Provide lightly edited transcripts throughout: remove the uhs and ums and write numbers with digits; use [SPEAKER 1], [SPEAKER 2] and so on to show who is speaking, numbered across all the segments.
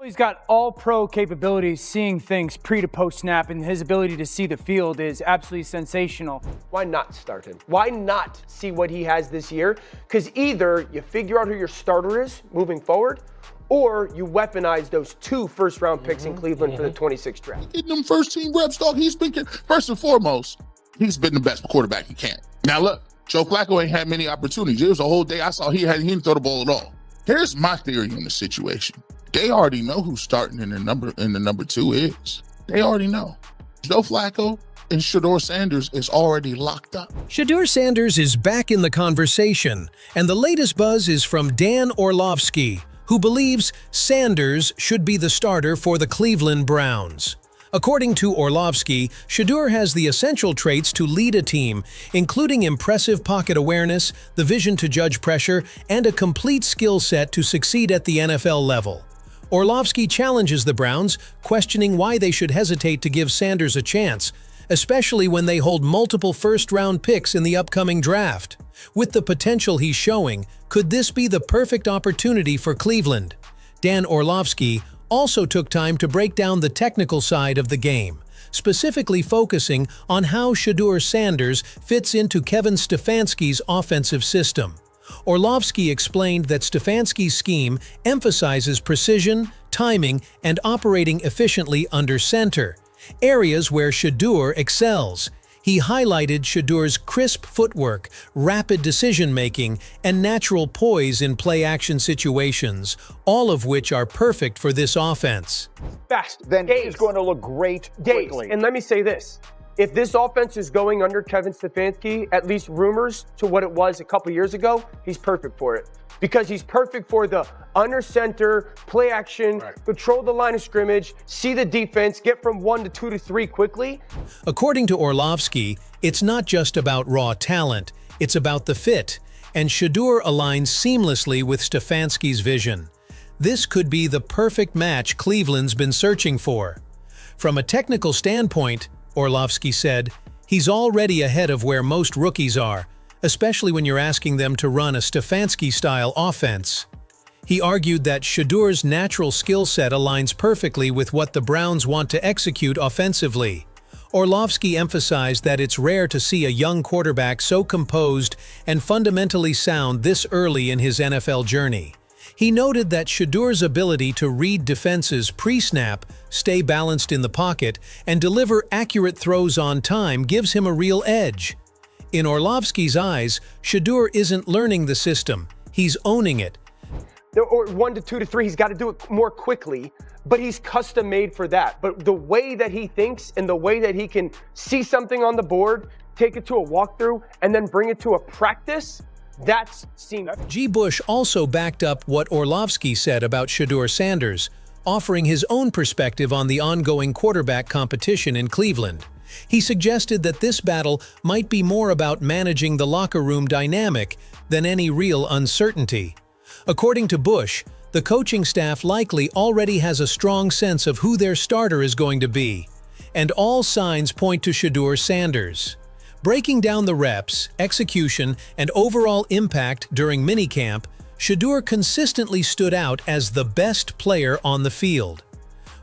[SPEAKER 1] He's got all pro capabilities, seeing things pre to post snap, and his ability to see the field is absolutely sensational.
[SPEAKER 2] Why not start him? Why not see what he has this year? Because either you figure out who your starter is moving forward, or you weaponize those 2 first-round picks in Cleveland for the 26th draft.
[SPEAKER 3] Getting them first-team reps, dog. He's been, first and foremost, he's been the best quarterback he can. Now look, Joe Flacco ain't had many opportunities. There was a whole day I saw he didn't throw the ball at all. Here's my theory on the situation. They already know who's starting in the number 2 is. They already know. Joe Flacco and Shedeur Sanders is already locked up.
[SPEAKER 4] Shedeur Sanders is back in the conversation, and the latest buzz is from Dan Orlovsky, who believes Sanders should be the starter for the Cleveland Browns. According to Orlovsky, Shedeur has the essential traits to lead a team, including impressive pocket awareness, the vision to judge pressure, and a complete skill set to succeed at the NFL level. Orlovsky challenges the Browns, questioning why they should hesitate to give Sanders a chance, especially when they hold multiple first-round picks in the upcoming draft. With the potential he's showing, could this be the perfect opportunity for Cleveland? Dan Orlovsky also took time to break down the technical side of the game, specifically focusing on how Shedeur Sanders fits into Kevin Stefanski's offensive system. Orlovsky explained that Stefanski's scheme emphasizes precision, timing, and operating efficiently under center, areas where Shedeur excels. He highlighted Shedeur's crisp footwork, rapid decision-making, and natural poise in play-action situations, all of which are perfect for this offense.
[SPEAKER 2] Fast.
[SPEAKER 5] Then he's going to look great quickly.
[SPEAKER 2] And let me say this. If this offense is going under Kevin Stefanski, at least rumors to what it was a couple years ago, he's perfect for it. Because he's perfect for the under center, play action, control the line of scrimmage, see the defense, get from 1 to 2 to 3 quickly.
[SPEAKER 4] According to Orlovsky, it's not just about raw talent, it's about the fit, and Shedeur aligns seamlessly with Stefanski's vision. This could be the perfect match Cleveland's been searching for. From a technical standpoint, Orlovsky said, he's already ahead of where most rookies are, especially when you're asking them to run a Stefanski-style offense. He argued that Shedeur's natural skill set aligns perfectly with what the Browns want to execute offensively. Orlovsky emphasized that it's rare to see a young quarterback so composed and fundamentally sound this early in his NFL journey. He noted that Shedeur's ability to read defenses pre-snap, stay balanced in the pocket, and deliver accurate throws on time gives him a real edge. In Orlovsky's eyes, Shedeur isn't learning the system, he's owning it.
[SPEAKER 2] Or 1 to 2 to 3, he's got to do it more quickly, but he's custom made for that. But the way that he thinks and the way that he can see something on the board, take it to a walkthrough, and then bring it to a practice, that's seen.
[SPEAKER 4] G. Bush also backed up what Orlovsky said about Shedeur Sanders, offering his own perspective on the ongoing quarterback competition in Cleveland. He suggested that this battle might be more about managing the locker room dynamic than any real uncertainty. According to Bush, the coaching staff likely already has a strong sense of who their starter is going to be, and all signs point to Shedeur Sanders. Breaking down the reps, execution, and overall impact during minicamp, Shedeur consistently stood out as the best player on the field.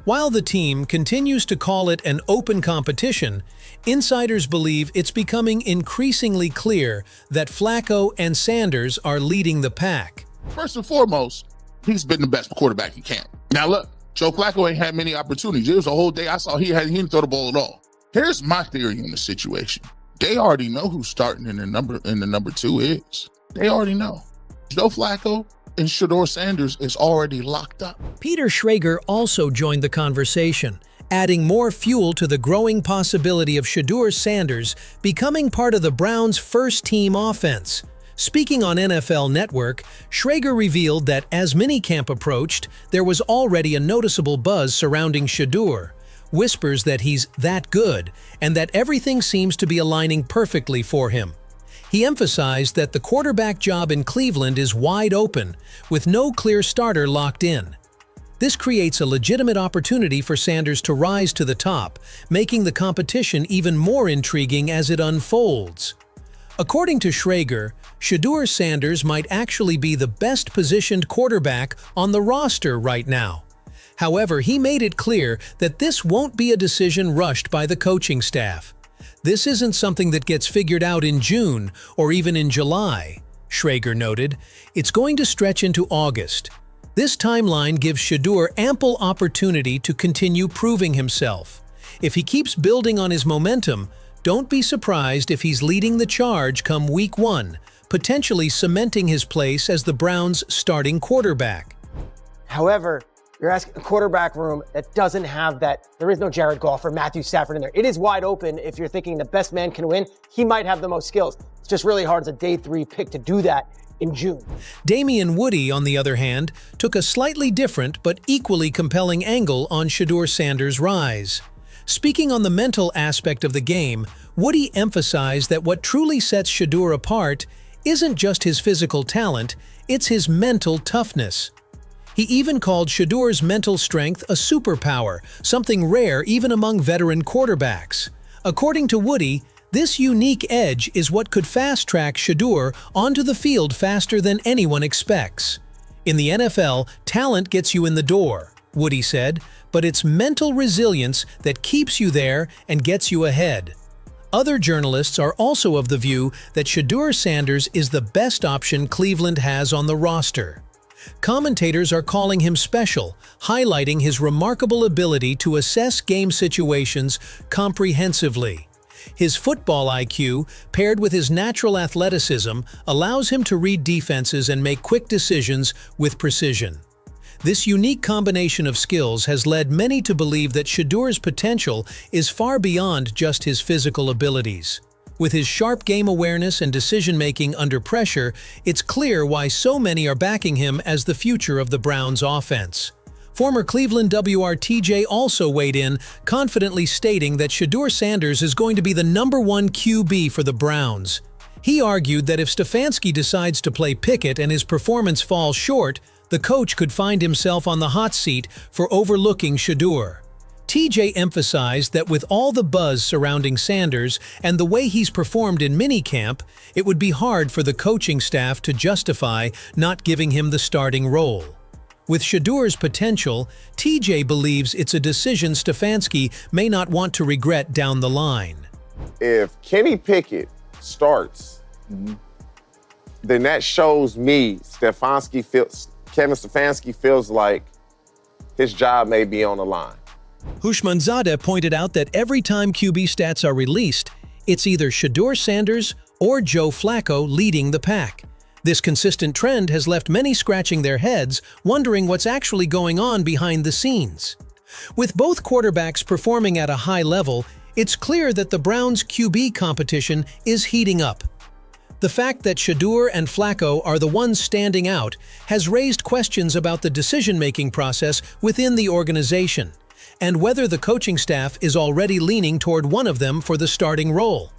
[SPEAKER 4] While the team continues to call it an open competition, insiders believe it's becoming increasingly clear that Flacco and Sanders are leading the pack.
[SPEAKER 3] First and foremost, he's been the best quarterback he can. Now look, Joe Flacco ain't had many opportunities. There was a whole day I saw he didn't throw the ball at all. Here's my theory on the situation. They already know who's starting in the number 2 is. They already know. Joe Flacco and Shedeur Sanders is already locked up.
[SPEAKER 4] Peter Schrager also joined the conversation, adding more fuel to the growing possibility of Shedeur Sanders becoming part of the Browns' first-team offense. Speaking on NFL Network, Schrager revealed that as minicamp approached, there was already a noticeable buzz surrounding Shedeur, whispers that he's that good, and that everything seems to be aligning perfectly for him. He emphasized that the quarterback job in Cleveland is wide open, with no clear starter locked in. This creates a legitimate opportunity for Sanders to rise to the top, making the competition even more intriguing as it unfolds. According to Schrager, Shedeur Sanders might actually be the best-positioned quarterback on the roster right now. However, he made it clear that this won't be a decision rushed by the coaching staff. This isn't something that gets figured out in June or even in July, Schrager noted. It's going to stretch into August. This timeline gives Shedeur ample opportunity to continue proving himself. If he keeps building on his momentum, don't be surprised if he's leading the charge come Week 1, potentially cementing his place as the Browns' starting quarterback.
[SPEAKER 6] However, you're asking a quarterback room that doesn't have that. There is no Jared Goff or Matthew Stafford in there. It is wide open if you're thinking the best man can win. He might have the most skills. It's just really hard as a day 3 pick to do that in June.
[SPEAKER 4] Damian Woody, on the other hand, took a slightly different but equally compelling angle on Shedeur Sanders' rise. Speaking on the mental aspect of the game, Woody emphasized that what truly sets Shedeur apart isn't just his physical talent, it's his mental toughness. He even called Shedeur's mental strength a superpower, something rare even among veteran quarterbacks. According to Woody, this unique edge is what could fast-track Shedeur onto the field faster than anyone expects. In the NFL, talent gets you in the door, Woody said, but it's mental resilience that keeps you there and gets you ahead. Other journalists are also of the view that Shedeur Sanders is the best option Cleveland has on the roster. Commentators are calling him special, highlighting his remarkable ability to assess game situations comprehensively. His football IQ, paired with his natural athleticism, allows him to read defenses and make quick decisions with precision. This unique combination of skills has led many to believe that Shedeur's potential is far beyond just his physical abilities. With his sharp game awareness and decision-making under pressure, it's clear why so many are backing him as the future of the Browns' offense. Former Cleveland WR also weighed in, confidently stating that Shedeur Sanders is going to be the #1 QB for the Browns. He argued that if Stefanski decides to play Pickett and his performance falls short, the coach could find himself on the hot seat for overlooking Shedeur. TJ emphasized that with all the buzz surrounding Sanders and the way he's performed in minicamp, it would be hard for the coaching staff to justify not giving him the starting role. With Shedeur's potential, TJ believes it's a decision Stefanski may not want to regret down the line.
[SPEAKER 7] If Kenny Pickett starts, then that shows me Kevin Stefanski feels like his job may be on the line.
[SPEAKER 4] Houshmandzadeh pointed out that every time QB stats are released, it's either Shedeur Sanders or Joe Flacco leading the pack. This consistent trend has left many scratching their heads, wondering what's actually going on behind the scenes. With both quarterbacks performing at a high level, it's clear that the Browns' QB competition is heating up. The fact that Shedeur and Flacco are the ones standing out has raised questions about the decision-making process within the organization, and whether the coaching staff is already leaning toward one of them for the starting role.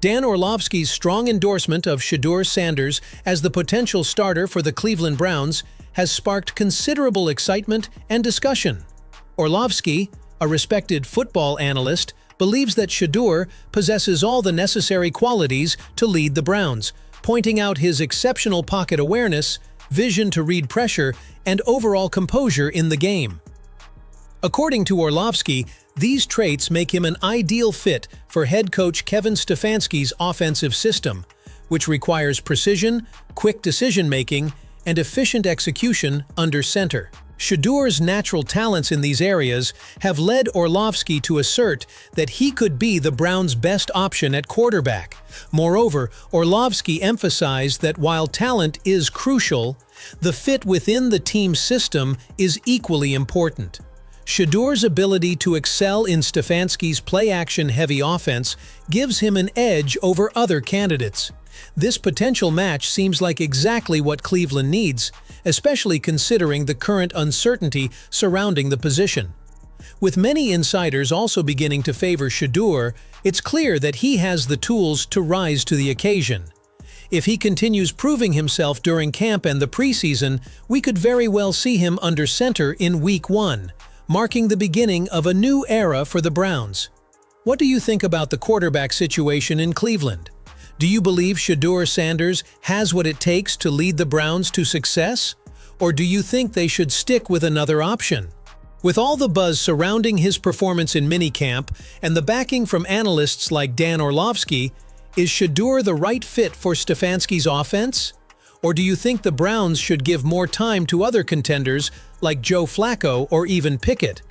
[SPEAKER 4] Dan Orlovsky's strong endorsement of Shedeur Sanders as the potential starter for the Cleveland Browns has sparked considerable excitement and discussion. Orlovsky, a respected football analyst, believes that Shedeur possesses all the necessary qualities to lead the Browns, pointing out his exceptional pocket awareness, vision to read pressure, and overall composure in the game. According to Orlovsky, these traits make him an ideal fit for head coach Kevin Stefanski's offensive system, which requires precision, quick decision-making, and efficient execution under center. Shedeur's natural talents in these areas have led Orlovsky to assert that he could be the Browns' best option at quarterback. Moreover, Orlovsky emphasized that while talent is crucial, the fit within the team's system is equally important. Shedeur's ability to excel in Stefanski's play-action-heavy offense gives him an edge over other candidates. This potential match seems like exactly what Cleveland needs, especially considering the current uncertainty surrounding the position. With many insiders also beginning to favor Shedeur, it's clear that he has the tools to rise to the occasion. If he continues proving himself during camp and the preseason, we could very well see him under center in Week 1, marking the beginning of a new era for the Browns. What do you think about the quarterback situation in Cleveland? Do you believe Shedeur Sanders has what it takes to lead the Browns to success? Or do you think they should stick with another option? With all the buzz surrounding his performance in minicamp and the backing from analysts like Dan Orlovsky, is Shedeur the right fit for Stefanski's offense? Or do you think the Browns should give more time to other contenders like Joe Flacco or even Pickett?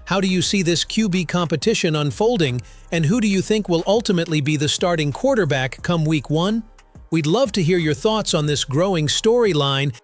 [SPEAKER 4] How do you see this QB competition unfolding, and who do you think will ultimately be the starting quarterback come Week 1? We'd love to hear your thoughts on this growing storyline.